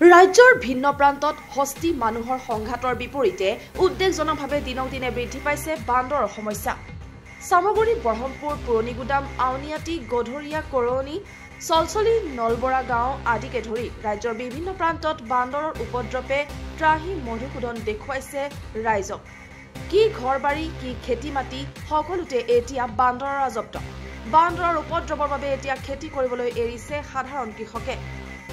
ৰাজ্যৰ ভিন্ন প্ৰান্তত হস্তি মানুহৰ সংঘাতৰ বিপৰীতে উদ্বেগজনকভাৱে দিনক দিনে বৃদ্ধি পাইছে বান্দৰৰ সমস্যা। সামগুৰি, ব্ৰহ্মপুৰ, পুৰণিগুদাম, আউনিয়াটি, গধৰীয়া, কৰনি, চলচলি, নলবৰা গাঁও আদিকে ধৰি ৰাজ্যৰ বিভিন্ন প্ৰান্তত বান্দৰৰ উপদ্ৰৱে ত্ৰাহি মধুসূদন দেখুৱাইছে ৰাইজক। কি ঘৰবাৰী, কি খেতি মাটি সকলোতে এতিয়া বান্দৰৰ ৰাজত্ব। বান্দৰৰ উপদ্ৰৱৰ বাবে এতিয়া খেতি কৰিবলৈ এৰিছে সাধাৰণ কৃষকে।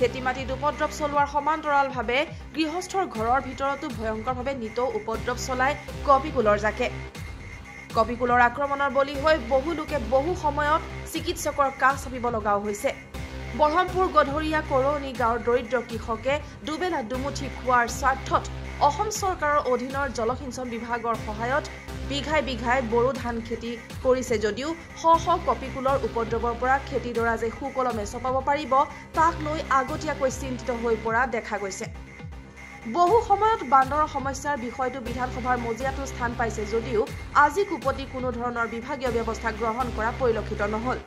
খেতি মাটিত উপদ্ৰৱ চলোৱাৰ সমান্তৰালভাৱে গৃহস্থৰ ঘৰৰ ভিতৰতো ভয়ংকৰভাৱে নিতৌ উপদ্ৰৱ চলায় কপিকুলৰ জাকে। কপিকুলৰ আক্ৰমণৰ বলি হৈ বহু লোকে বহু সময়ত চিকিৎসকৰ কাষ চাপিব লগাও হৈছে। ব্ৰহ্মপুৰ, গধৰীয়া, কৰনি গাঁৱৰ দৰিদ্ৰ কৃষকে দুবেলা দুমুঠি খোৱাৰ স্বাৰ্থত অসম চৰকাৰৰ অধীনৰ জলসিঞ্চন বিভাগৰ সহায়ত বিঘাই বিঘাই বড়ো ধান খেতি কৰিছে যদিও শ শ কপিকুলৰ উপদ্ৰৱৰ পৰা খেতিডৰা যে সুকলমে চপাব পাৰিব তাক লৈ আগতীয়াকৈ চিন্তিত হৈ পৰা দেখা গৈছে। বহু সময়ত বান্দৰৰ সমস্যাৰ বিষয়টো বিধানসভাৰ মজিয়াতো স্থান পাইছে যদিও আজি কুপতি কোনো ধৰণৰ বিভাগীয় ব্যৱস্থা গ্ৰহণ কৰা পৰিলক্ষিত নহল।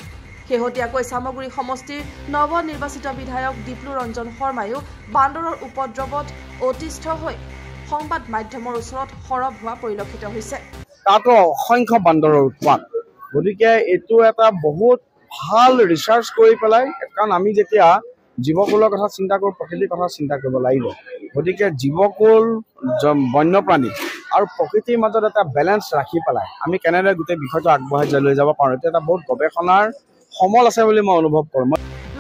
শেহতীয়াকৈ সামগুৰি সমষ্টিৰ নৱনিৰ্বাচিত বিধায়ক দীপ্লু ৰঞ্জন শৰ্মায়ো বান্দৰৰ উপদ্ৰৱত অতিষ্ঠ হৈ সংবাদ মাধ্যমৰ ওচৰত সৰব হোৱা পৰিলক্ষিত হৈছে। তাতো অসংখ্য বান্দৰৰ উৎপাত, গতিকে এইটো এটা বহুত ভাল ৰিচাৰ্চ কৰি পেলাই, কাৰণ আমি যেতিয়া জীৱকুলৰ কথা চিন্তা কৰোঁ, প্ৰকৃতিৰ কথা চিন্তা কৰিব লাগিব। গতিকে জীৱকুল, বন্যপ্ৰাণী আৰু প্ৰকৃতিৰ মাজত এটা বেলেঞ্চ ৰাখি পেলাই আমি কেনেদৰে গোটেই বিষয়টো আগবঢ়াই লৈ যাব পাৰোঁ, এইটো এটা বহুত গৱেষণাৰ সমল আছে বুলি মই অনুভৱ কৰোঁ।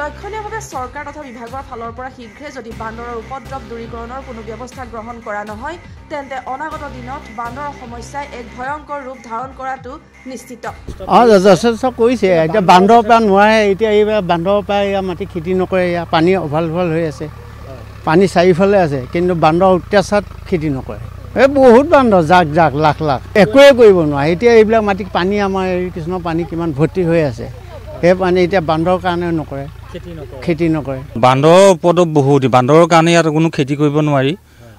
লক্ষণীয়ভাৱে চৰকাৰ তথা বিভাগৰ ফালৰ পৰা শীঘ্ৰে যদি বান্দৰৰ উপদ্ৰৱ দূৰীকৰণৰ কোনো ব্যৱস্থা গ্ৰহণ কৰা নহয় তেন্তে অনাগত দিনত বান্দৰৰ সমস্যাই এক ভয়ংকৰ ৰূপ ধাৰণ কৰাটো নিশ্চিত। যথেষ্ট কৰিছে। এতিয়া বান্দৰৰ পৰা নোৱাৰে, এতিয়া এইবাৰ বান্দৰৰ পৰা ইয়াৰ মাটি খেতি নকৰে, ইয়াৰ পানী অভাল হৈ আছে, পানী চাৰিওফালে আছে, কিন্তু বান্দৰৰ অত্যাচাৰত খেতি নকৰে। এই বহুত বান্দৰ, জাক জাক, লাখ লাখ, একোৱে কৰিব নোৱাৰে। এতিয়া এইবিলাক মাটি পানী, আমাৰ এই কিছুমান পানী কিমান ভৰ্তি হৈ আছে, সেই পানী এতিয়া বান্দৰৰ কাৰণে নকৰে, খেতি নকৰে। বান্দৰৰ উপদ্ৰৱ বহুত, বান্দৰৰ কাৰণে ইয়াত কোনো খেতি কৰিব নোৱাৰি।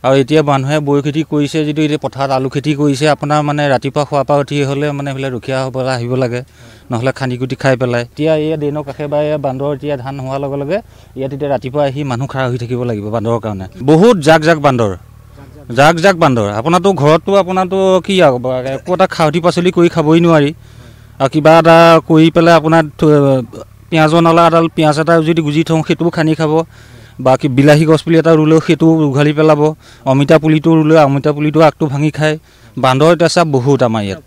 আৰু এতিয়া মানুহে বৈ খেতি কৰিছে যদিও এতিয়া পথাৰত আলু খেতি কৰিছে, আপোনাৰ মানে ৰাতিপুৱা খোৱাৰ পৰা উঠি হ'লে মানে এইফালে ৰখীয়া হ'বলৈ আহিব লাগে, নহ'লে খান্দি কুটি খাই পেলাই। এতিয়া এই ড্ৰেইনৰ কাষে বা বান্দৰ এতিয়া ধান হোৱাৰ লগে লগে ইয়াত এতিয়া ৰাতিপুৱা আহি মানুহ খাৰা হৈ থাকিব লাগিব বান্দৰৰ কাৰণে। বহুত জাক জাক বান্দৰ, জাক জাক বান্দৰ। আপোনাৰতো ঘৰততো আপোনাৰতো কি একো এটা খাৱতি পাচলি কৰি খাবই নোৱাৰি, আৰু কিবা এটা কৰি পেলাই আপোনাৰ পিঁয়াজৰ নলা এডাল, পিঁয়াজ এটা যদি গুজি থওঁ সেইটোও খান্দি খাব, বা কি বিলাহী গছ পুলি এটা ৰুলেও সেইটো উঘালি পেলাব, অমিতা পুলিটো ৰুলেও অমিতা পুলিটো আগটো ভাঙি খায়। বান্দৰ অত্যাচাৰ বহুত আমাৰ ইয়াত।